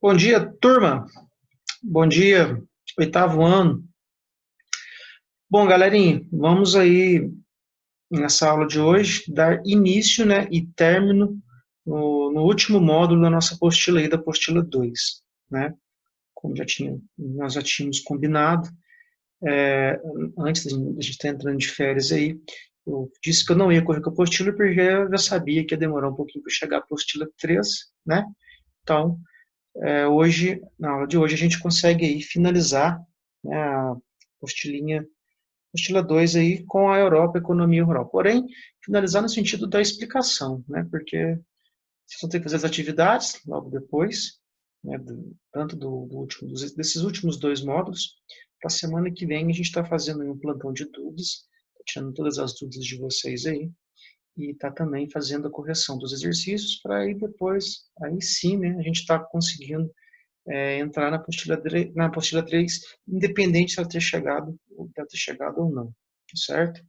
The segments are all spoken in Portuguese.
Bom dia, turma. Bom dia, oitavo ano. Bom, galerinha, vamos aí nessa aula de hoje dar início, né, e término no último módulo da nossa apostila aí, da apostila 2, né? Como nós já tínhamos combinado, antes da gente estar entrando de férias aí, eu disse que eu não ia correr com a apostila porque eu já sabia que ia demorar um pouquinho para chegar a apostila 3, né? Então, hoje, na aula de hoje, a gente consegue aí finalizar, né, a apostila 2 aí com a Europa, economia rural. Porém, finalizar no sentido da explicação, né, porque vocês vão ter que fazer as atividades logo depois, né, tanto desses últimos dois módulos. Para a semana que vem a gente está fazendo um plantão de dúvidas, tá tirando todas as dúvidas de vocês aí, e está também fazendo a correção dos exercícios para aí depois, aí sim, né, a gente está conseguindo entrar na apostila 3, independente se ela ter chegado ou não, certo?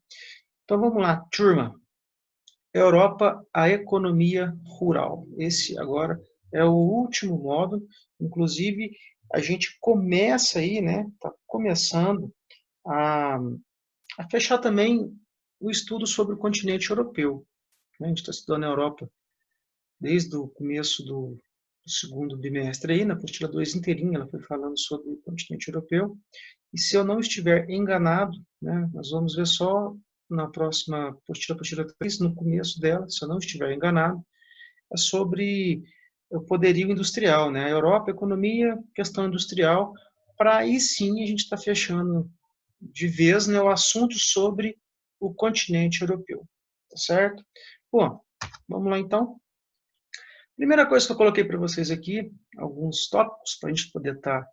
Então vamos lá, turma. Europa, a economia rural. Esse agora é o último módulo, inclusive a gente começa aí, né, está começando a, a fechar também o estudo sobre o continente europeu, né? A gente está estudando a Europa desde o começo do segundo bimestre aí, na apostila 2 inteirinha, ela foi falando sobre o continente europeu. E se eu não estiver enganado, né, nós vamos ver só na próxima apostila 3, no começo dela, se eu não estiver enganado, é sobre o poderio industrial, né? A Europa, economia, questão industrial, para aí sim a gente está fechando de vez, né, o assunto sobre o continente europeu, tá certo? Bom, vamos lá então. Primeira coisa que eu coloquei para vocês aqui, alguns tópicos para a gente poder estar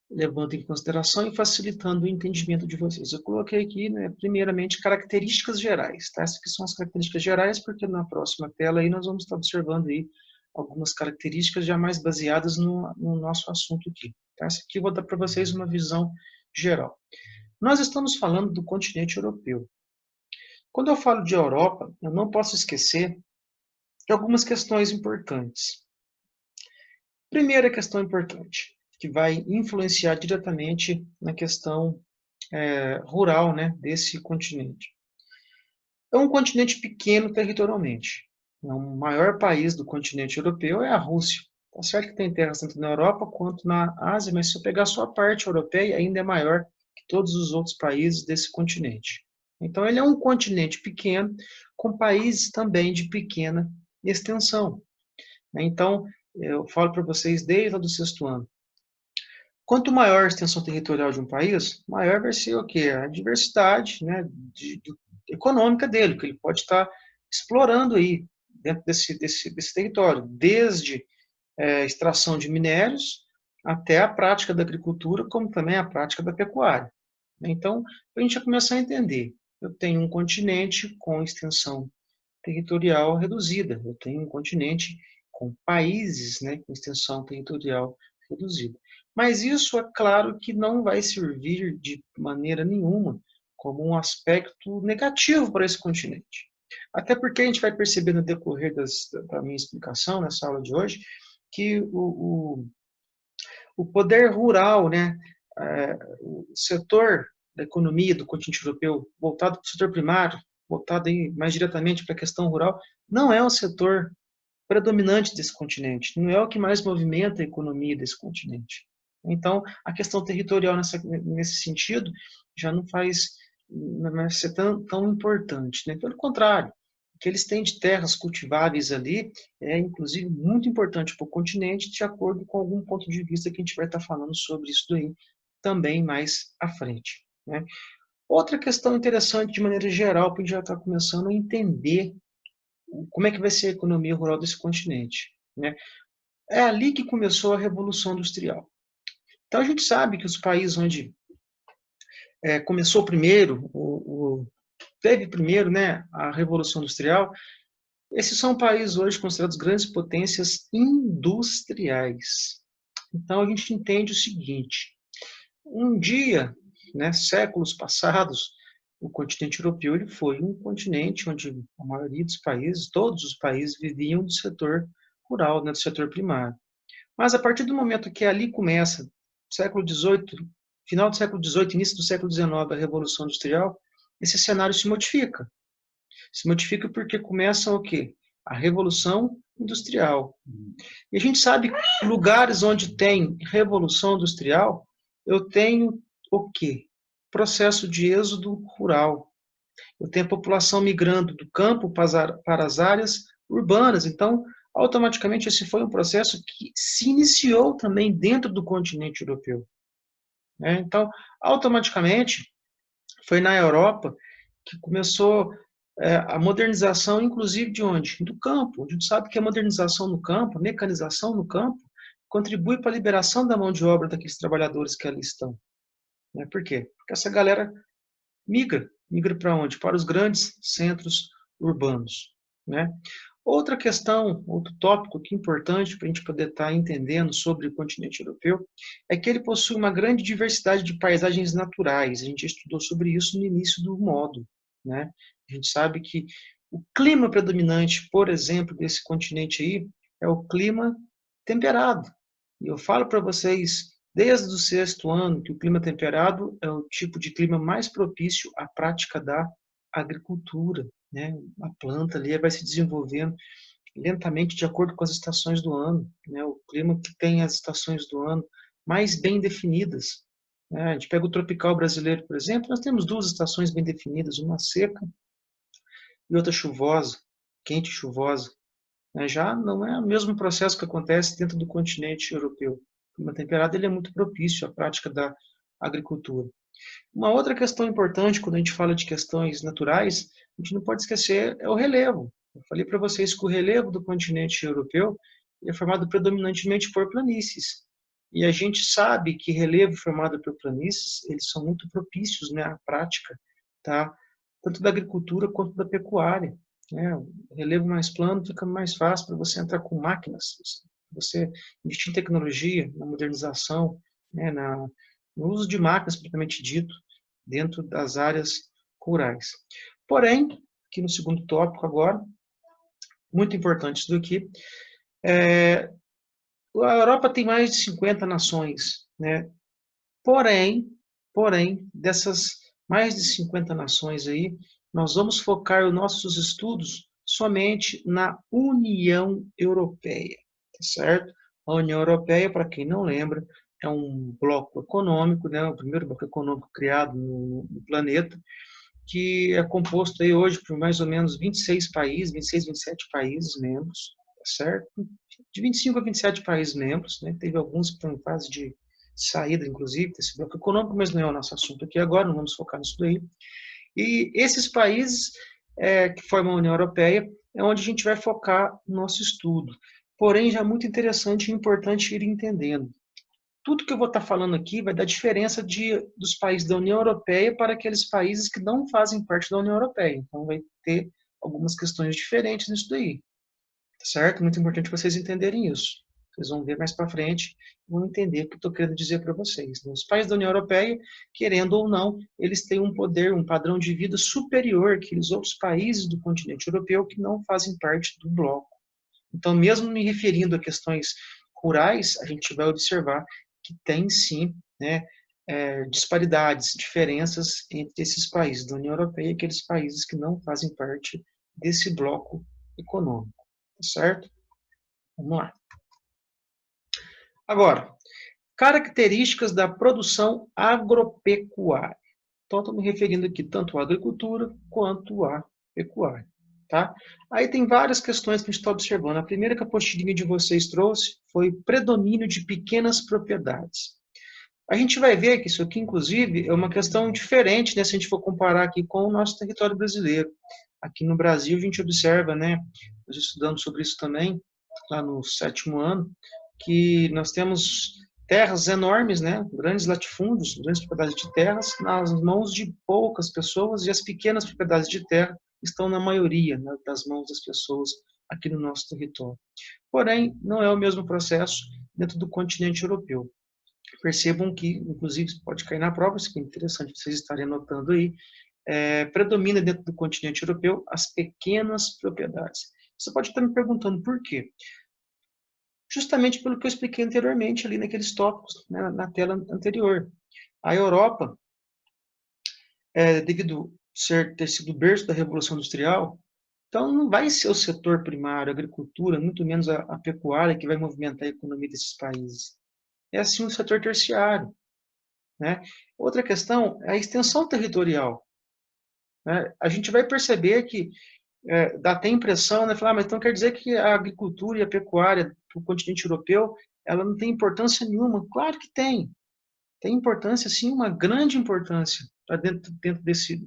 levando em consideração e facilitando o entendimento de vocês. Eu coloquei aqui, né, primeiramente, características gerais. Tá? Essas aqui são as características gerais, porque na próxima tela aí nós vamos estar observando aí algumas características já mais baseadas no nosso assunto aqui. Tá? Essa aqui eu vou dar para vocês uma visão geral. Nós estamos falando do continente europeu. Quando eu falo de Europa, eu não posso esquecer de algumas questões importantes. Primeira questão importante, que vai influenciar diretamente na questão rural, né, desse continente. É um continente pequeno territorialmente. O maior país do continente europeu é a Rússia. Tá certo que tem terras tanto na Europa quanto na Ásia, mas se eu pegar só a parte europeia, ainda é maior que todos os outros países desse continente. Então, ele é um continente pequeno, com países também de pequena extensão. Então, eu falo para vocês desde lá do sexto ano. Quanto maior a extensão territorial de um país, maior vai ser o quê? A diversidade, né, econômica dele, que ele pode estar explorando aí dentro desse território, desde extração de minérios até a prática da agricultura, como também a prática da pecuária. Então, a gente já começar a entender, eu tenho um continente com extensão territorial reduzida, eu tenho um continente com países, né, com extensão territorial reduzida. Mas isso é claro que não vai servir de maneira nenhuma como um aspecto negativo para esse continente. Até porque a gente vai perceber no decorrer da minha explicação nessa aula de hoje que o poder rural, né, o setor da economia do continente europeu voltado para o setor primário, voltado aí mais diretamente para a questão rural, não é o setor predominante desse continente, não é o que mais movimenta a economia desse continente. Então, a questão territorial nesse sentido já não vai ser tão importante, né? Pelo contrário, o que eles têm de terras cultiváveis ali é, inclusive, muito importante para o continente, de acordo com algum ponto de vista que a gente vai estar falando sobre isso daí também mais à frente, né? Outra questão interessante, de maneira geral, que a gente já está começando a entender como é que vai ser a economia rural desse continente, né? É ali que começou a Revolução Industrial. Então, a gente sabe que os países onde começou primeiro, teve primeiro, né, a Revolução Industrial, esses são países hoje considerados grandes potências industriais. Então, a gente entende o seguinte, um dia, né, séculos passados, o continente europeu ele foi um continente onde a maioria dos países, todos os países, viviam do setor rural, né, do setor primário. Mas a partir do momento que ali começa, século XVIII, final do século XVIII, início do século XIX, a Revolução Industrial, esse cenário se modifica. Se modifica porque começa o quê? A Revolução Industrial. E a gente sabe que lugares onde tem Revolução Industrial, eu tenho o quê? Processo de êxodo rural. Eu tenho a população migrando do campo para as áreas urbanas. Então, automaticamente, esse foi um processo que se iniciou também dentro do continente europeu. Né? Então, automaticamente, foi na Europa que começou a modernização, inclusive de onde? Do campo. A gente sabe que a modernização no campo, a mecanização no campo, contribui para a liberação da mão de obra daqueles trabalhadores que ali estão. Né? Por quê? Porque essa galera migra. Migra para onde? Para os grandes centros urbanos. Né? Outra questão, outro tópico que é importante para a gente poder estar entendendo sobre o continente europeu é que ele possui uma grande diversidade de paisagens naturais. A gente estudou sobre isso no início do módulo. Né? A gente sabe que o clima predominante, por exemplo, desse continente aí é o clima temperado. E eu falo para vocês desde o sexto ano que o clima temperado é o tipo de clima mais propício à prática da agricultura. Né? A planta ali vai se desenvolvendo lentamente de acordo com as estações do ano. Né? O clima que tem as estações do ano mais bem definidas. Né? A gente pega o tropical brasileiro, por exemplo, nós temos duas estações bem definidas, uma seca e outra chuvosa, quente e chuvosa. Né? Já não é o mesmo processo que acontece dentro do continente europeu. O clima temperado ele é muito propício à prática da agricultura. Uma outra questão importante quando a gente fala de questões naturais, a gente não pode esquecer, é o relevo. Eu falei para vocês que o relevo do continente europeu é formado predominantemente por planícies. E a gente sabe que relevo formado por planícies, eles são muito propícios, né, à prática, tá? Tanto da agricultura quanto da pecuária. Né? O relevo mais plano fica mais fácil para você entrar com máquinas, você investir em tecnologia, na modernização, né, no uso de máquinas, propriamente dito, dentro das áreas rurais. Porém, aqui no segundo tópico agora, muito importante isso daqui, a Europa tem mais de 50 nações, né? Porém, dessas mais de 50 nações aí, nós vamos focar os nossos estudos somente na União Europeia, tá certo? A União Europeia, para quem não lembra, é um bloco econômico, né? O primeiro bloco econômico criado no planeta, que é composto aí hoje por mais ou menos 26 países, 26, 27 países membros, tá certo? De 25 a 27 países membros, né? Teve alguns que estão em fase de saída, inclusive, desse bloco econômico, mas não é o nosso assunto aqui agora, não vamos focar nisso daí. E esses países que formam a União Europeia é onde a gente vai focar o nosso estudo. Porém, já é muito interessante e importante ir entendendo. Tudo que eu vou estar falando aqui vai dar diferença dos países da União Europeia para aqueles países que não fazem parte da União Europeia. Então, vai ter algumas questões diferentes nisso daí. Tá certo? Muito importante vocês entenderem isso. Vocês vão ver mais para frente, vão entender o que eu estou querendo dizer para vocês. Os países da União Europeia, querendo ou não, eles têm um poder, um padrão de vida superior que os outros países do continente europeu que não fazem parte do bloco. Então, mesmo me referindo a questões rurais, a gente vai observar que tem sim, né, disparidades, diferenças entre esses países da União Europeia e aqueles países que não fazem parte desse bloco econômico. Certo? Vamos lá. Agora, características da produção agropecuária. Então, estou me referindo aqui tanto à agricultura quanto à pecuária. Tá? Aí tem várias questões que a gente está observando. A primeira que a apostilinha de vocês trouxe foi predomínio de pequenas propriedades. A gente vai ver que isso aqui, inclusive, é uma questão diferente, né, se a gente for comparar aqui com o nosso território brasileiro. Aqui no Brasil, a gente observa, né, nós estudamos sobre isso também, lá no sétimo ano, que nós temos terras enormes, né, grandes latifúndios, grandes propriedades de terras, nas mãos de poucas pessoas, e as pequenas propriedades de terra estão na maioria, né, das mãos das pessoas aqui no nosso território. Porém, não é o mesmo processo dentro do continente europeu. Percebam que, inclusive, pode cair na prova, isso que é interessante vocês estarem anotando aí, predomina dentro do continente europeu as pequenas propriedades. Você pode estar me perguntando por quê? justamente pelo que eu expliquei anteriormente ali naqueles tópicos, né, na tela anterior. A Europa, devido ter sido o berço da Revolução Industrial, então não vai ser o setor primário, a agricultura, muito menos a pecuária, que vai movimentar a economia desses países. É assim o setor terciário, né? Outra questão é a extensão territorial, né? A gente vai perceber que dá até a impressão, né, falar, mas então quer dizer que a agricultura e a pecuária do continente europeu, ela não tem importância nenhuma? Claro que tem. Tem importância, sim, uma grande importância para dentro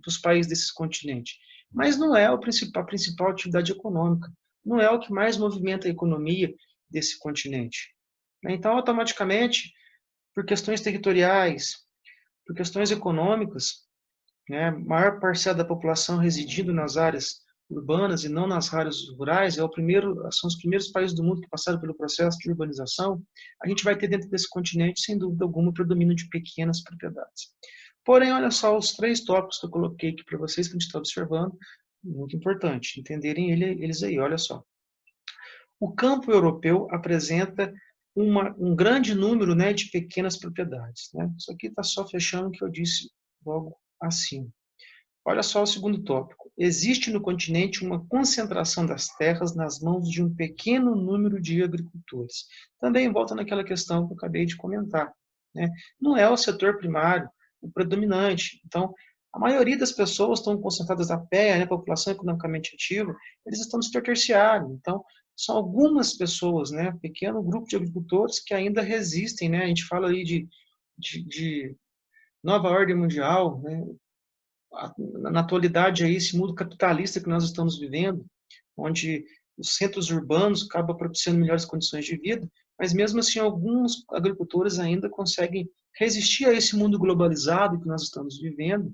dos países desse continente. Mas não é a principal atividade econômica. Não é o que mais movimenta a economia desse continente. Então, automaticamente, por questões territoriais, por questões econômicas, né, maior parcela da população residindo nas áreas urbanas e não nas áreas rurais, são os primeiros países do mundo que passaram pelo processo de urbanização, a gente vai ter dentro desse continente, sem dúvida alguma, o predomínio de pequenas propriedades. Porém, olha só os 3 tópicos que eu coloquei aqui para vocês, que a gente está observando, muito importante, entenderem eles aí, olha só. O campo europeu apresenta um grande número, né, de pequenas propriedades. Né? Isso aqui está só fechando o que eu disse logo acima. Olha só o segundo tópico. Existe no continente uma concentração das terras nas mãos de um pequeno número de agricultores. Também volta naquela questão que eu acabei de comentar, né? Não é o setor primário o predominante. Então, a maioria das pessoas estão concentradas na PEA, né, população economicamente ativa, eles estão no setor terciário. Então, são algumas pessoas, né, um pequeno grupo de agricultores que ainda resistem, né? A gente fala aí de nova ordem mundial, né? Na atualidade aí esse mundo capitalista que nós estamos vivendo, onde os centros urbanos acabam propiciando melhores condições de vida, mas mesmo assim alguns agricultores ainda conseguem resistir a esse mundo globalizado que nós estamos vivendo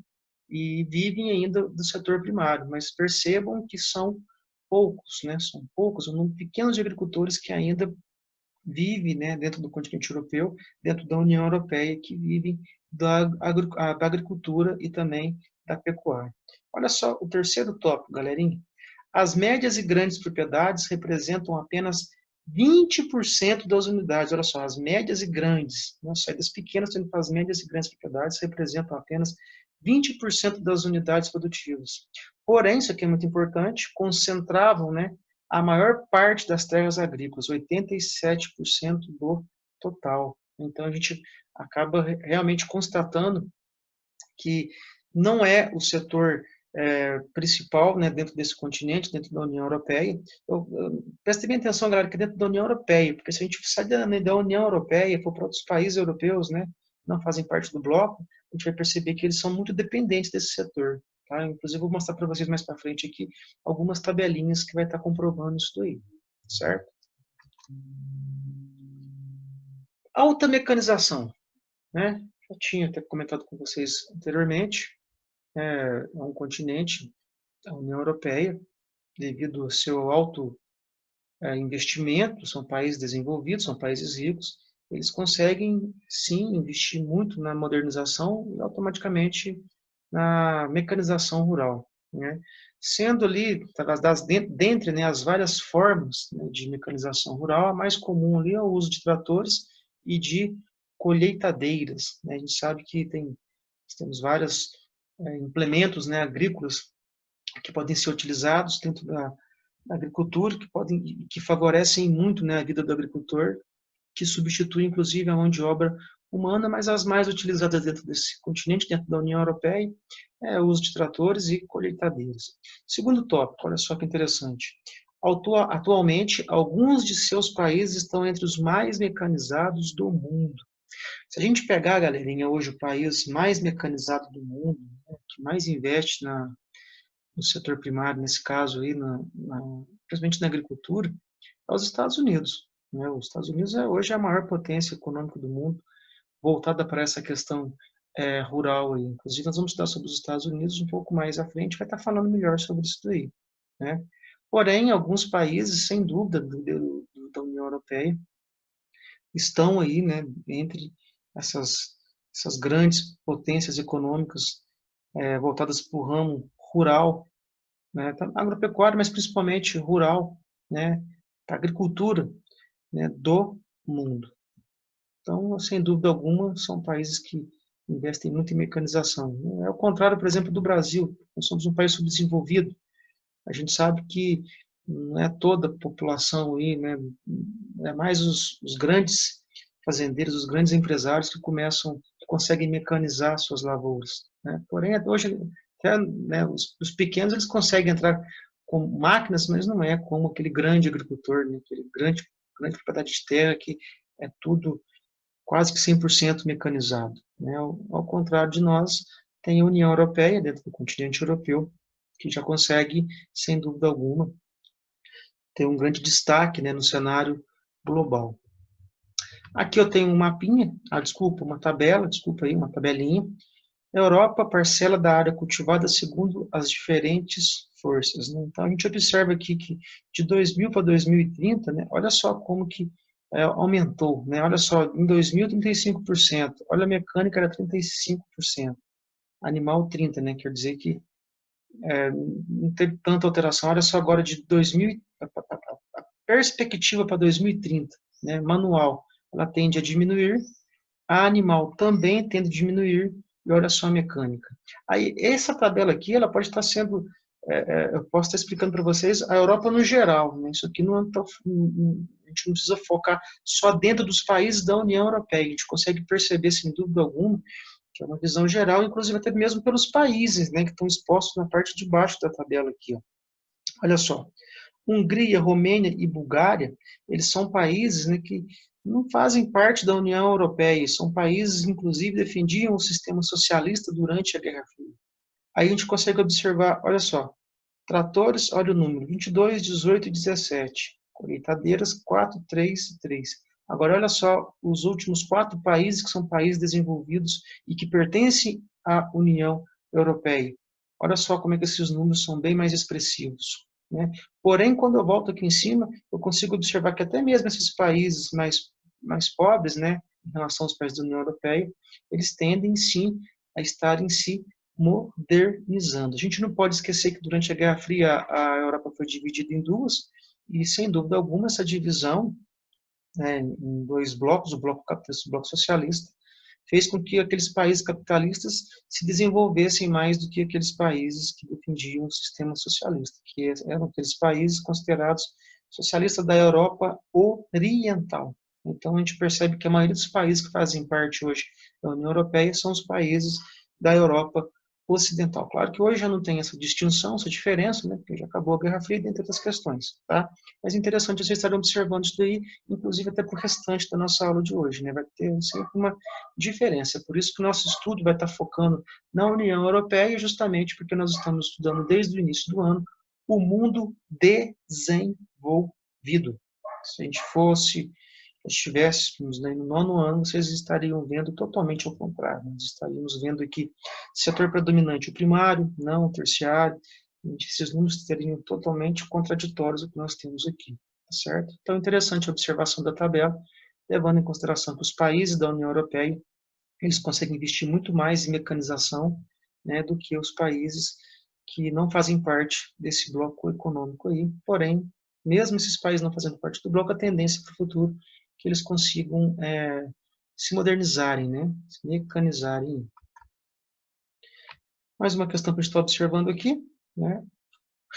e vivem ainda do setor primário, mas percebam que são poucos, né? São poucos, um número pequeno de agricultores que ainda vivem, né, dentro do continente europeu, dentro da União Europeia, que vivem da agricultura e também da pecuária. Olha só o terceiro tópico, galerinha. As médias e grandes propriedades representam apenas 20% das unidades. Olha só, as médias e grandes, não só das pequenas, tendo para as médias e grandes propriedades, representam apenas 20% das unidades produtivas. Porém, isso aqui é muito importante, concentravam, né, a maior parte das terras agrícolas, 87% do total. Então, a gente acaba realmente constatando que não é o setor principal, né, dentro desse continente, dentro da União Europeia. Preste bem atenção, galera, que dentro da União Europeia, porque se a gente sair da União Europeia e for para outros países europeus, né, não fazem parte do bloco, a gente vai perceber que eles são muito dependentes desse setor. Tá? Inclusive, vou mostrar para vocês mais para frente aqui algumas tabelinhas que vai estar comprovando isso aí, certo? Alta mecanização, né? Eu tinha até comentado com vocês anteriormente, é um continente, a União Europeia, devido ao seu alto investimento, são países desenvolvidos, são países ricos, eles conseguem, sim, investir muito na modernização e automaticamente na mecanização rural, né? Sendo ali, dentre, né, as várias formas, né, de mecanização rural, a mais comum ali é o uso de tratores e de colheitadeiras, né? A gente sabe que temos vários implementos, né, agrícolas que podem ser utilizados dentro da agricultura, que favorecem muito, né, a vida do agricultor, que substitui inclusive a mão de obra humana, mas as mais utilizadas dentro desse continente, dentro da União Europeia, é o uso de tratores e colheitadeiras. Segundo tópico, olha só que interessante. Atualmente, alguns de seus países estão entre os mais mecanizados do mundo. Se a gente pegar, galerinha, hoje o país mais mecanizado do mundo, né, que mais investe no setor primário, nesse caso aí, principalmente na agricultura, é os Estados Unidos. Né? Os Estados Unidos hoje é a maior potência econômica do mundo, voltada para essa questão rural aí. Inclusive, nós vamos estudar sobre os Estados Unidos um pouco mais à frente, vai estar falando melhor sobre isso daí. Né? Porém, alguns países, sem dúvida, da União Europeia, estão aí, né, entre essas grandes potências econômicas voltadas para o ramo rural, né, agropecuário, mas principalmente rural, né, para agricultura. né, do mundo. Então, sem dúvida alguma, são países que investem muito em mecanização. É o contrário, por exemplo, do Brasil. Nós somos um país subdesenvolvido. A gente sabe que não é toda a população aí, né? É mais os grandes fazendeiros, os grandes empresários que conseguem mecanizar suas lavouras, né? Porém, hoje, até, né, os pequenos eles conseguem entrar com máquinas, mas não é como aquele grande agricultor, né? Aquele grande propriedade de terra que é tudo quase que 100% mecanizado, né? Ao contrário de nós, tem a União Europeia, dentro do continente europeu, que já consegue, sem dúvida alguma, ter um grande destaque, né, no cenário global. Aqui eu tenho um mapinha, desculpa, uma tabela, desculpa aí, uma tabelinha. Europa, parcela da área cultivada segundo as diferentes forças, né? Então, a gente observa aqui que de 2000 para 2030, né, olha só como que aumentou, né? Olha só, em 2000, 35%, olha a mecânica era 35%, animal 30%, né? Quer dizer que não teve tanta alteração. Olha só agora de 2000, a perspectiva para 2030, né? Manual, ela tende a diminuir, a animal também tende a diminuir, e olha só a mecânica. Aí, essa tabela aqui, ela pode estar sendo, eu posso estar explicando para vocês a Europa no geral, né? Isso aqui não, a gente não precisa focar só dentro dos países da União Europeia, a gente consegue perceber, sem dúvida alguma, que é uma visão geral, inclusive até mesmo pelos países, né, que estão expostos na parte de baixo da tabela aqui, ó. Olha só, Hungria, Romênia e Bulgária, eles são países, né, que não fazem parte da União Europeia, são países, inclusive, defendiam o sistema socialista durante a Guerra Fria. Aí a gente consegue observar, olha só, tratores, olha o número, 22, 18 e 17. Colheitadeiras, 4, 3 e 3. Agora, olha só os últimos 4 países que são países desenvolvidos e que pertencem à União Europeia. Olha só como é que esses números são bem mais expressivos, né? Porém, quando eu volto aqui em cima, eu consigo observar que até mesmo esses países mais pobres, né, em relação aos países da União Europeia, eles tendem, sim, a estar em si modernizando. A gente não pode esquecer que durante a Guerra Fria a Europa foi dividida em duas, e sem dúvida alguma essa divisão, né, em 2 blocos, o bloco capitalista e o bloco socialista, fez com que aqueles países capitalistas se desenvolvessem mais do que aqueles países que defendiam o sistema socialista, que eram aqueles países considerados socialistas da Europa Oriental. Então a gente percebe que a maioria dos países que fazem parte hoje da União Europeia são os países da Europa Ocidental. Claro que hoje já não tem essa distinção, essa diferença, né, porque já acabou a Guerra Fria, dentre outras questões, tá? Mas é interessante vocês estarem observando isso daí, inclusive até para o restante da nossa aula de hoje, né? Vai ter sempre uma diferença. Por isso que o nosso estudo vai estar focando na União Europeia, justamente porque nós estamos estudando desde o início do ano o mundo desenvolvido. Se a gente estivéssemos, né, no 9º ano, vocês estariam vendo totalmente ao contrário. Nós estaríamos vendo aqui setor predominante, o primário, não o terciário. Esses números estariam totalmente contraditórios ao que nós temos aqui, tá certo? Então, interessante a observação da tabela, levando em consideração que os países da União Europeia, eles conseguem investir muito mais em mecanização, né, do que os países que não fazem parte desse bloco econômico aí. Porém, mesmo esses países não fazendo parte do bloco, a tendência para o futuro é que eles consigam se modernizarem, né, se mecanizarem. Mais uma questão que a gente está observando aqui, né,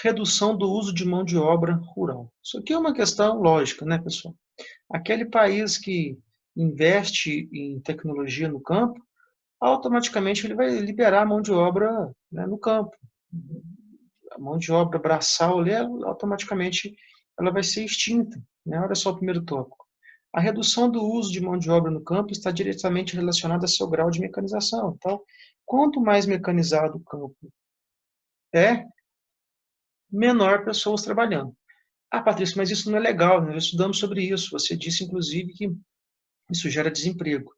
redução do uso de mão de obra rural. Isso aqui é uma questão lógica, né, pessoal? Aquele país que investe em tecnologia no campo, automaticamente ele vai liberar a mão de obra, né, no campo. A mão de obra braçal ali, automaticamente ela vai ser extinta, né? Olha só o primeiro tópico. A redução do uso de mão de obra no campo está diretamente relacionada ao seu grau de mecanização. Então, quanto mais mecanizado o campo é, menor pessoas trabalhando. Ah, Patrícia, mas isso não é legal, né? Nós estudamos sobre isso. Você disse, inclusive, que isso gera desemprego.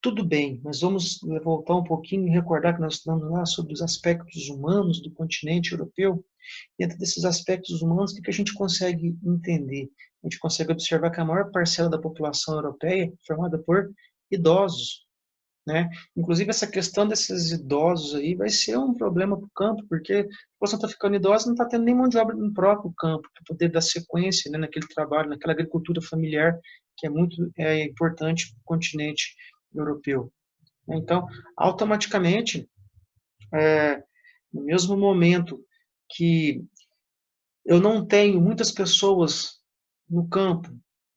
Tudo bem, mas vamos voltar um pouquinho e recordar que nós estudamos lá sobre os aspectos humanos do continente europeu. Dentro desses aspectos humanos, o que a gente consegue entender? A gente consegue observar que a maior parcela da população europeia é formada por idosos, né? Inclusive, essa questão desses idosos aí vai ser um problema para o campo, porque a população está ficando idosa e não está tendo nem mão de obra no próprio campo, para poder dar sequência, né, naquele trabalho, naquela agricultura familiar que é muito importante para o continente europeu. Então, automaticamente, no mesmo momento que eu não tenho muitas pessoas no campo,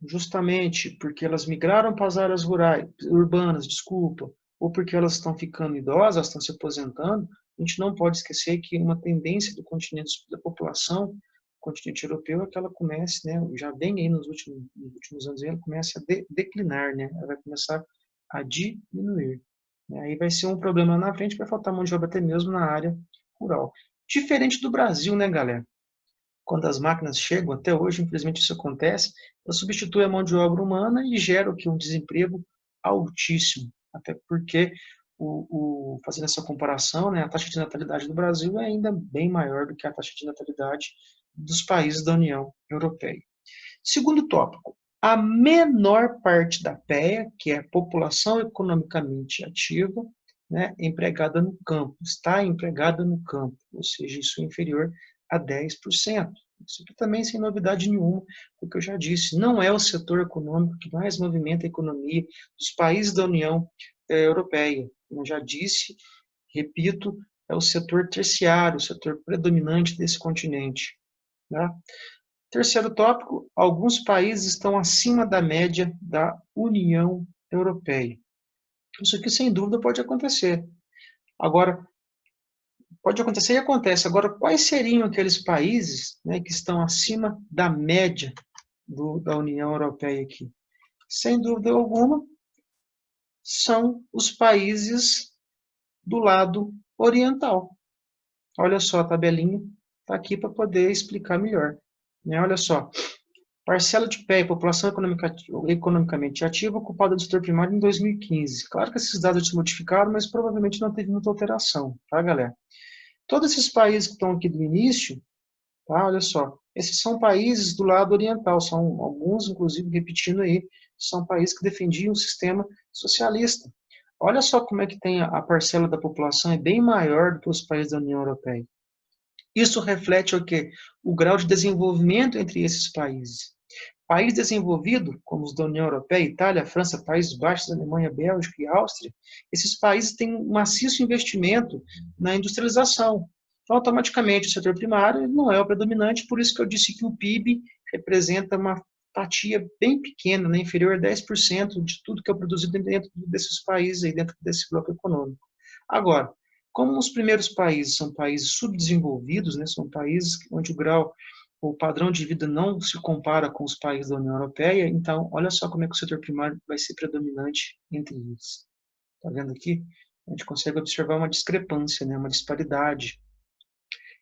justamente porque elas migraram para as áreas rurais, urbanas, desculpa, ou porque elas estão ficando idosas, estão se aposentando, a gente não pode esquecer que uma tendência do continente, da população, do continente europeu, é que ela comece, né, já vem aí nos últimos anos, ela comece a declinar, né, ela vai começar a diminuir. Aí vai ser um problema na frente, vai faltar mão de obra até mesmo na área rural. Diferente do Brasil, né, galera? Quando as máquinas chegam, até hoje, infelizmente isso acontece, ela substitui a mão de obra humana e gera o que? Um desemprego altíssimo. Até porque, fazendo essa comparação, né, a taxa de natalidade do Brasil é ainda bem maior do que a taxa de natalidade dos países da União Europeia. Segundo tópico, a menor parte da PEA, que é a população economicamente ativa, né, empregada no campo, está empregada no campo, ou seja, isso é inferior a 10%. Isso aqui também sem novidade nenhuma, porque eu já disse, não é o setor econômico que mais movimenta a economia dos países da União Europeia. Como eu já disse, repito, é o setor terciário, o setor predominante desse continente. Né? Terceiro tópico, alguns países estão acima da média da União Europeia. Isso aqui, sem dúvida, pode acontecer. Agora, pode acontecer e acontece. Agora, quais seriam aqueles países, né, que estão acima da média da União Europeia aqui? Sem dúvida alguma, são os países do lado oriental. Olha só, a tabelinha está aqui para poder explicar melhor. Né? Olha só, parcela de PEA, população economicamente ativa, ocupada do setor primário em 2015. Claro que esses dados se modificaram, mas provavelmente não teve muita alteração, tá, galera? Todos esses países que estão aqui do início, tá, olha só, esses são países do lado oriental, são alguns, inclusive, repetindo aí, são países que defendiam o sistema socialista. Olha só como é que tem a parcela da população, é bem maior do que os países da União Europeia. Isso reflete o quê? O grau de desenvolvimento entre esses países. País desenvolvido, como os da União Europeia, Itália, França, Países Baixos, Alemanha, Bélgica e Áustria, esses países têm um maciço investimento na industrialização. Então, automaticamente, o setor primário não é o predominante, por isso que eu disse que o PIB representa uma fatia bem pequena, né, inferior a 10% de tudo que é produzido dentro desses países, aí, dentro desse bloco econômico. Agora, como os primeiros países são países subdesenvolvidos, né, são países onde o padrão de vida não se compara com os países da União Europeia, então olha só como é que o setor primário vai ser predominante entre eles. Está vendo aqui? A gente consegue observar uma discrepância, né, uma disparidade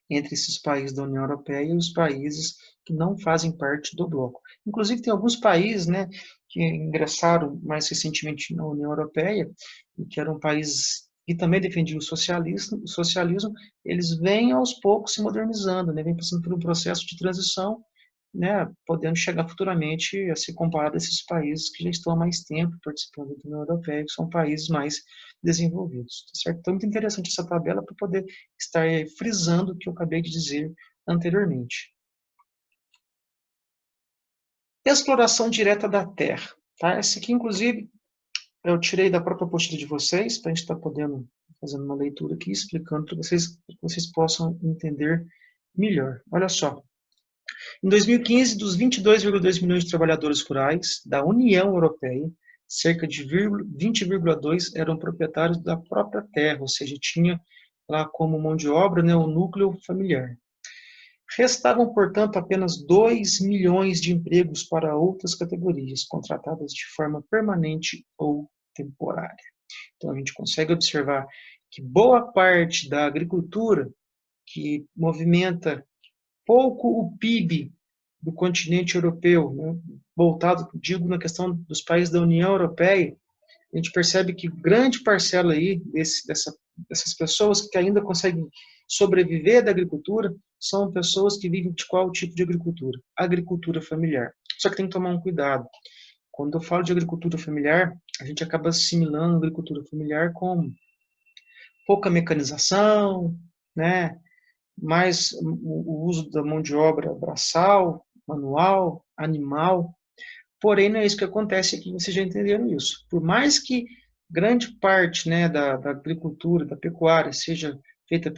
entre esses países da União Europeia e os países que não fazem parte do bloco. Inclusive, tem alguns países, né, que ingressaram mais recentemente na União Europeia, e que eram países que também defendiam o socialismo, eles vêm aos poucos se modernizando, né, vêm passando por um processo de transição, né, podendo chegar futuramente a ser comparado a esses países que já estão há mais tempo participando da União Europeia, que são países mais desenvolvidos. Tá certo? Então, é muito interessante essa tabela para poder estar frisando o que eu acabei de dizer anteriormente. Exploração direta da terra. Tá? Essa aqui, inclusive, eu tirei da própria apostila de vocês, para a gente estar podendo fazendo uma leitura aqui, explicando para que vocês possam entender melhor. Olha só. Em 2015, dos 22,2 milhões de trabalhadores rurais da União Europeia, cerca de 20,2 eram proprietários da própria terra, ou seja, tinha lá como mão de obra, né, o núcleo familiar. Restavam, portanto, apenas 2 milhões de empregos para outras categorias, contratadas de forma permanente ou temporária. Então, a gente consegue observar que boa parte da agricultura que movimenta pouco o PIB do continente europeu, né, voltado, digo, na questão dos países da União Europeia, a gente percebe que grande parcela aí dessas pessoas que ainda conseguem sobreviver da agricultura são pessoas que vivem de qual tipo de agricultura? Agricultura familiar. Só que tem que tomar um cuidado. Quando eu falo de agricultura familiar, a gente acaba assimilando a agricultura familiar com pouca mecanização, né? Mais o uso da mão de obra braçal, manual, animal. Porém, não é isso que acontece aqui, vocês já entenderam isso. Por mais que grande parte, né, da agricultura, da pecuária, seja feita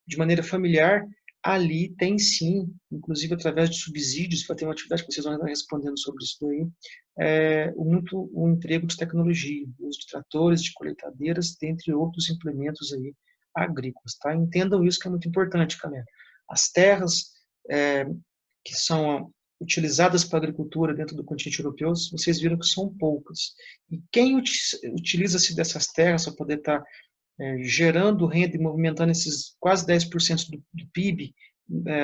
de maneira familiar, ali tem sim, inclusive através de subsídios, para ter uma atividade que vocês vão estar respondendo sobre isso daí, muito o emprego de tecnologia, o uso de tratores, de colheitadeiras, dentre outros implementos aí agrícolas, tá? Entendam isso que é muito importante, galera. As terras que são utilizadas para a agricultura dentro do continente europeu, vocês viram que são poucas. E quem utiliza-se dessas terras para poder estar gerando renda e movimentando esses quase 10% do PIB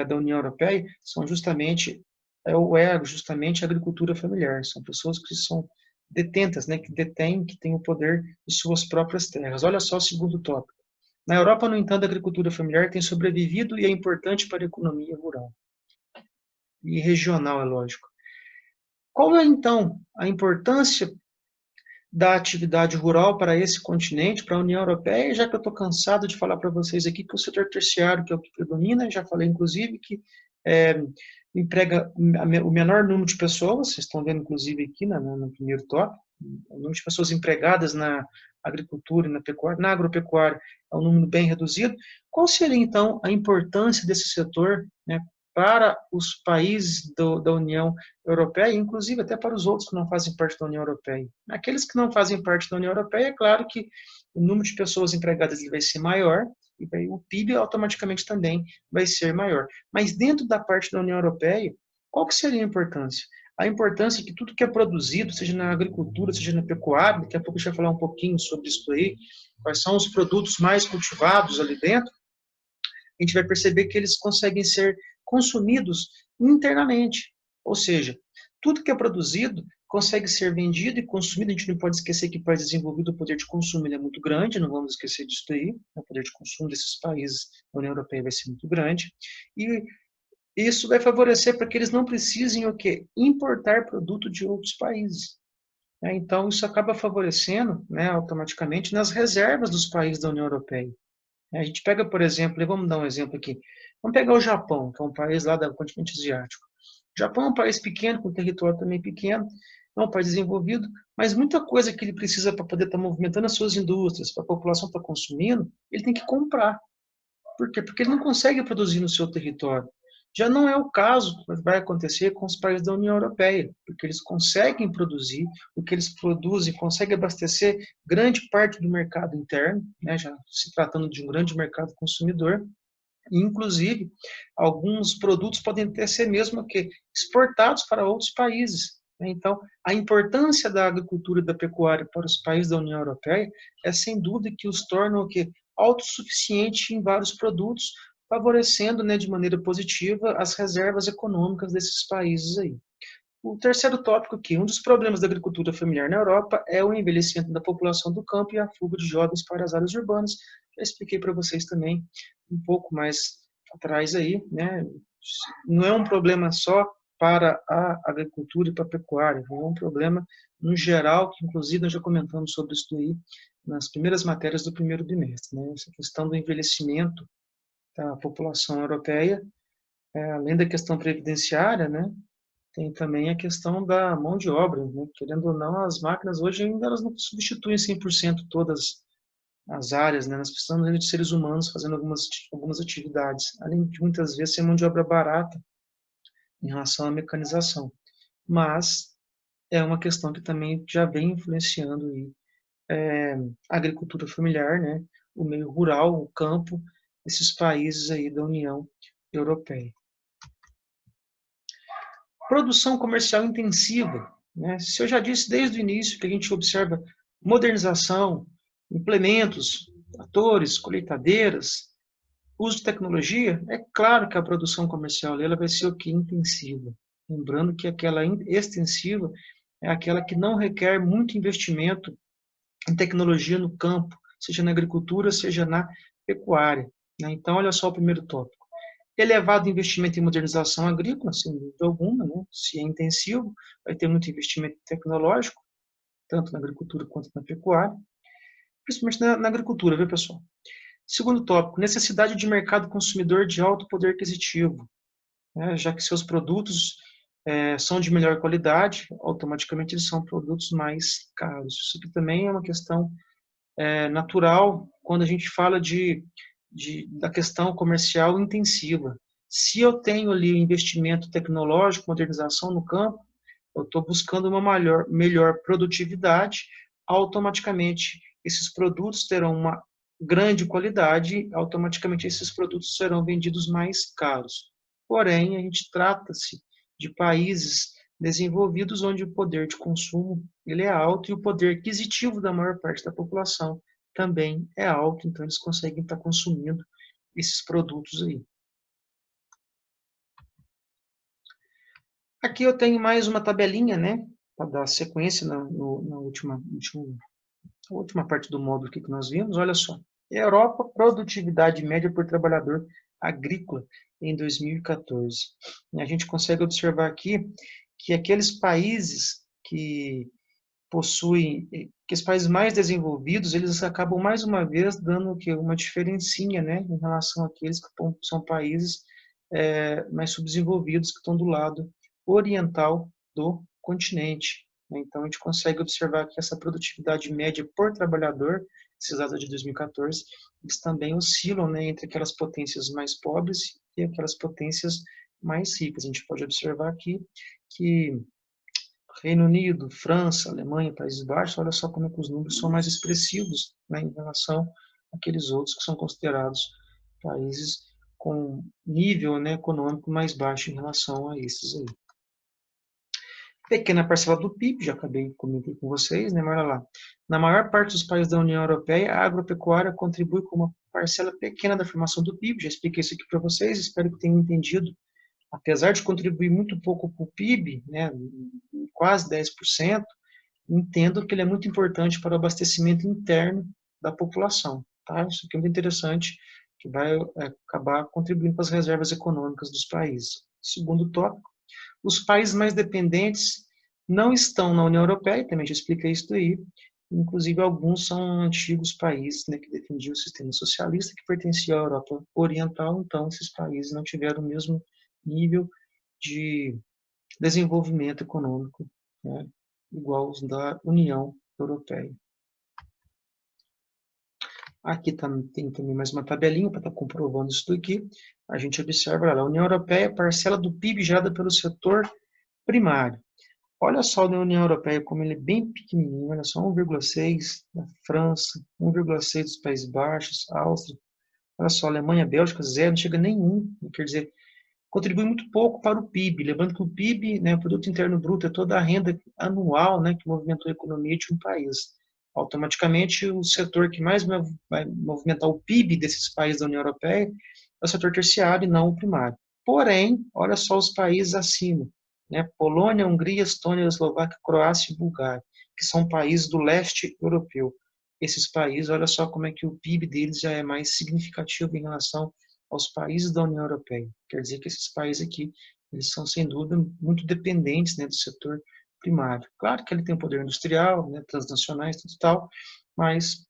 da União Europeia, são justamente a agricultura familiar. São pessoas que são detentas, né, que detêm, que têm o poder de suas próprias terras. Olha só o segundo tópico. Na Europa, no entanto, a agricultura familiar tem sobrevivido e é importante para a economia rural e regional, é lógico. Qual é, então, a importância da atividade rural para esse continente, para a União Europeia? Já que eu estou cansado de falar para vocês aqui que o setor terciário, que é o que predomina, já falei, inclusive, que emprega o menor número de pessoas, vocês estão vendo, inclusive, aqui no primeiro tópico, o número de pessoas empregadas na agricultura e na pecuária, na agropecuária, é um número bem reduzido. Qual seria, então, a importância desse setor, né, para os países da União Europeia, inclusive até para os outros que não fazem parte da União Europeia? Aqueles que não fazem parte da União Europeia, é claro que o número de pessoas empregadas vai ser maior, e o PIB automaticamente também vai ser maior. Mas dentro da parte da União Europeia, qual que seria a importância? A importância é que tudo que é produzido, seja na agricultura, seja na pecuária, daqui a pouco a gente vai falar um pouquinho sobre isso aí, quais são os produtos mais cultivados ali dentro, a gente vai perceber que eles conseguem ser consumidos internamente. Ou seja, tudo que é produzido consegue ser vendido e consumido. A gente não pode esquecer que país desenvolvido, o poder de consumo é muito grande, não vamos esquecer disso aí. O poder de consumo desses países da União Europeia vai ser muito grande. E isso vai favorecer para que eles não precisem o quê? Importar produto de outros países. Então, isso acaba favorecendo, né, automaticamente nas reservas dos países da União Europeia. A gente pega, por exemplo, vamos dar um exemplo aqui. Vamos pegar o Japão, que é um país lá do continente asiático. O Japão é um país pequeno, com território também pequeno, é um país desenvolvido, mas muita coisa que ele precisa para poder estar movimentando as suas indústrias, para a população estar consumindo, ele tem que comprar. Por quê? Porque ele não consegue produzir no seu território. Já não é o caso que vai acontecer com os países da União Europeia, porque eles conseguem produzir o que eles produzem, conseguem abastecer grande parte do mercado interno, né, já se tratando de um grande mercado consumidor, e, inclusive, alguns produtos podem até ser mesmo que exportados para outros países. Então, a importância da agricultura e da pecuária para os países da União Europeia é, sem dúvida, que os tornam o quê? Autossuficiente em vários produtos, favorecendo, né, de maneira positiva as reservas econômicas desses países aí. O terceiro tópico aqui, um dos problemas da agricultura familiar na Europa é o envelhecimento da população do campo e a fuga de jovens para as áreas urbanas. Já expliquei para vocês também um pouco mais atrás aí, né? Não é um problema só para a agricultura e para a pecuária, é um problema no geral, que inclusive nós já comentamos sobre isso aí nas primeiras matérias do primeiro bimestre, né? Essa questão do envelhecimento da população europeia, além da questão previdenciária, né? Tem também a questão da mão de obra, né? Querendo ou não, as máquinas hoje ainda elas não substituem 100% todas as áreas, né? Nós precisamos ainda de seres humanos fazendo algumas atividades, além de muitas vezes ser mão de obra barata em relação à mecanização. Mas é uma questão que também já vem influenciando aí, a agricultura familiar, né? O meio rural, o campo, esses países aí da União Europeia. Produção comercial intensiva, né? Se eu já disse desde o início que a gente observa modernização, implementos, tratores, colheitadeiras, uso de tecnologia, é claro que a produção comercial ela vai ser o que? Intensiva. Lembrando que aquela extensiva é aquela que não requer muito investimento em tecnologia no campo, seja na agricultura, seja na pecuária. Né? Então, olha só o primeiro tópico. Elevado investimento em modernização agrícola, sem dúvida alguma, né? Se é intensivo, vai ter muito investimento tecnológico, tanto na agricultura quanto na pecuária, principalmente na agricultura, viu, pessoal? Segundo tópico, necessidade de mercado consumidor de alto poder aquisitivo, né? Já que seus produtos são de melhor qualidade, automaticamente eles são produtos mais caros. Isso aqui também é uma questão natural quando a gente fala da questão comercial intensiva. Se eu tenho ali investimento tecnológico, modernização no campo, eu estou buscando uma melhor produtividade, automaticamente esses produtos terão uma grande qualidade, automaticamente esses produtos serão vendidos mais caros. Porém, a gente trata-se de países desenvolvidos onde o poder de consumo ele é alto e o poder aquisitivo da maior parte da população também é alto, então eles conseguem estar consumindo esses produtos aí. Aqui eu tenho mais uma tabelinha, né, para dar sequência na última parte do módulo que nós vimos. Olha só, Europa, produtividade média por trabalhador agrícola em 2014. E a gente consegue observar aqui que aqueles países que possuem, que os países mais desenvolvidos, eles acabam mais uma vez dando que uma diferencinha, né, em relação àqueles que são países mais subdesenvolvidos que estão do lado oriental do continente. Então, a gente consegue observar que essa produtividade média por trabalhador, esses dados de 2014, eles também oscilam, né, entre aquelas potências mais pobres e aquelas potências mais ricas. A gente pode observar aqui que Reino Unido, França, Alemanha, Países Baixos, olha só como é que os números são mais expressivos, né, em relação àqueles outros que são considerados países com nível, né, econômico mais baixo em relação a esses aí. Pequena parcela do PIB, já acabei comentando com vocês, né, mas olha lá. Na maior parte dos países da União Europeia, a agropecuária contribui com uma parcela pequena da formação do PIB, já expliquei isso aqui para vocês, espero que tenham entendido. Apesar de contribuir muito pouco para o PIB, né, quase 10%, entendo que ele é muito importante para o abastecimento interno da população. Tá? Isso aqui é muito interessante, que vai acabar contribuindo para as reservas econômicas dos países. Segundo tópico, os países mais dependentes não estão na União Europeia, também já expliquei isso aí, inclusive alguns são antigos países, né, que defendiam o sistema socialista, que pertencia à Europa Oriental, então esses países não tiveram o mesmo nível de desenvolvimento econômico, né, igual os da União Europeia. Aqui tem também mais uma tabelinha para estar comprovando isso aqui. A gente observa lá, a União Europeia, parcela do PIB gerada pelo setor primário. Olha só na União Europeia como ele é bem pequenininho, olha só, 1,6 da França, 1,6 dos Países Baixos, Áustria, olha só, Alemanha, Bélgica, zero, não chega nenhum, quer dizer, contribui muito pouco para o PIB, lembrando que o PIB, né, o Produto Interno Bruto, é toda a renda anual, né, que movimentou a economia de um país. Automaticamente, o setor que mais vai movimentar o PIB desses países da União Europeia é o setor terciário e não o primário. Porém, olha só os países acima, né, Polônia, Hungria, Estônia, Eslováquia, Croácia e Bulgária, que são países do leste europeu. Esses países, olha só como é que o PIB deles já é mais significativo em relação aos países da União Europeia. Quer dizer que esses países aqui, eles são, sem dúvida, muito dependentes, né, do setor primário. Claro que ele tem um poder industrial, né, transnacionais, tudo tal, mas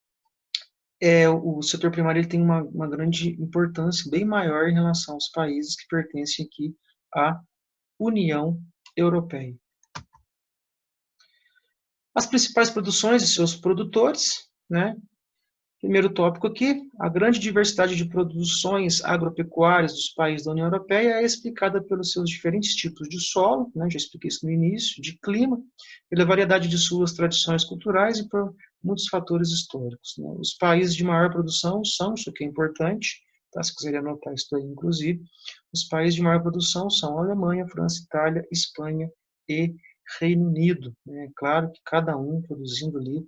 o setor primário ele tem uma grande importância, bem maior em relação aos países que pertencem aqui à União Europeia. As principais produções e seus produtores, né? Primeiro tópico aqui, a grande diversidade de produções agropecuárias dos países da União Europeia é explicada pelos seus diferentes tipos de solo, né, já expliquei isso no início, de clima, pela variedade de suas tradições culturais e por muitos fatores históricos. Né. Os países de maior produção são, isso aqui é importante, tá, se quiser anotar isso aí, inclusive, os países de maior produção são Alemanha, França, Itália, Espanha e Reino Unido. Né. Claro que cada um produzindo ali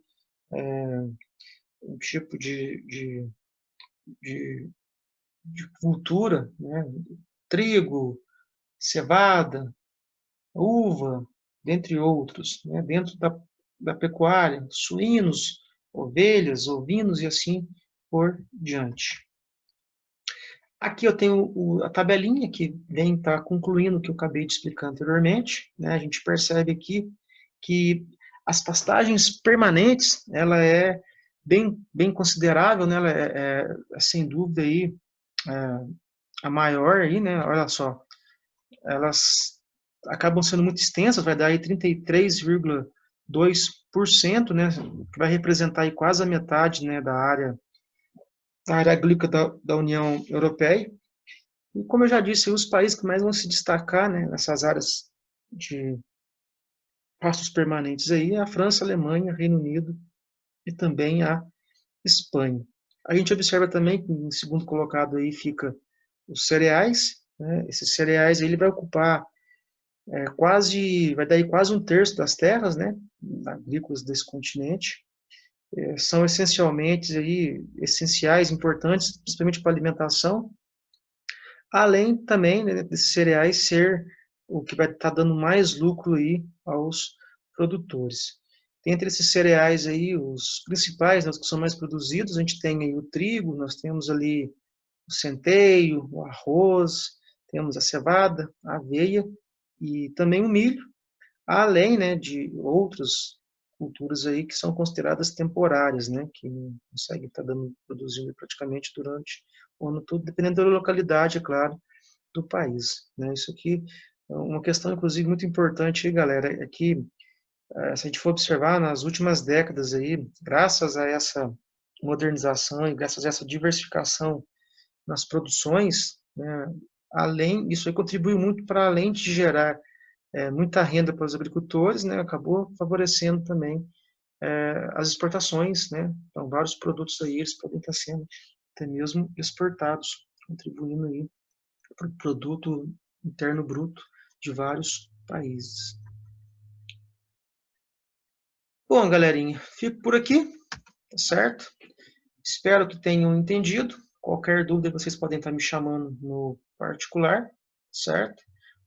um tipo de, de cultura, né? Trigo, cevada, uva, dentre outros, né? Dentro da pecuária, suínos, ovelhas, ovinos e assim por diante. Aqui eu tenho a tabelinha que vem estar concluindo o que eu acabei de explicar anteriormente, né? A gente percebe aqui que as pastagens permanentes, ela é bem considerável, né? Ela sem dúvida aí, a maior aí, né? Olha só, elas acabam sendo muito extensas, vai dar aí 33,2%, né, que vai representar aí quase a metade, né, da área agrícola da União Europeia. E como eu já disse, os países que mais vão se destacar, né, nessas áreas de pastos permanentes aí é a França, a Alemanha, Reino Unido e também a Espanha. A gente observa também que em segundo colocado aí fica os cereais, né? Esses cereais aí ele vai ocupar vai dar aí quase um terço das terras, né, agrícolas desse continente. São essencialmente aí essenciais, importantes, principalmente para a alimentação, além também, né, desses cereais ser o que vai estar dando mais lucro aí aos produtores. Entre esses cereais aí, os principais, né, os que são mais produzidos, a gente tem aí o trigo, nós temos ali o centeio, o arroz, temos a cevada, a aveia e também o milho, além, né, de outras culturas aí que são consideradas temporárias, né, que não conseguem estar produzindo praticamente durante o ano todo, dependendo da localidade, é claro, do país, né. Isso aqui é uma questão, inclusive, muito importante, galera, é que, se a gente for observar nas últimas décadas aí, graças a essa modernização e graças a essa diversificação nas produções, né, além, isso aí contribuiu muito para além de gerar muita renda para os agricultores, né, acabou favorecendo também as exportações, né, então vários produtos aí eles podem estar sendo até mesmo exportados, contribuindo aí para o produto interno bruto de vários países. Bom, galerinha, fico por aqui, tá certo? Espero que tenham entendido. Qualquer dúvida vocês podem estar me chamando no particular, certo?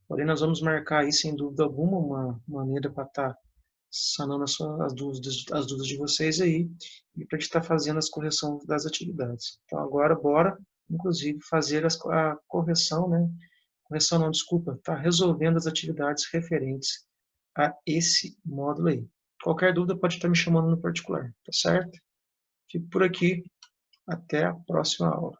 Porém, nós vamos marcar aí, sem dúvida alguma, uma maneira para estar sanando as dúvidas de vocês aí e para a gente estar fazendo as correções das atividades. Então, agora, bora, inclusive, fazer a correção, né? Correção não, desculpa, tá resolvendo as atividades referentes a esse módulo aí. Qualquer dúvida pode estar me chamando no particular, tá certo? Fico por aqui, até a próxima aula.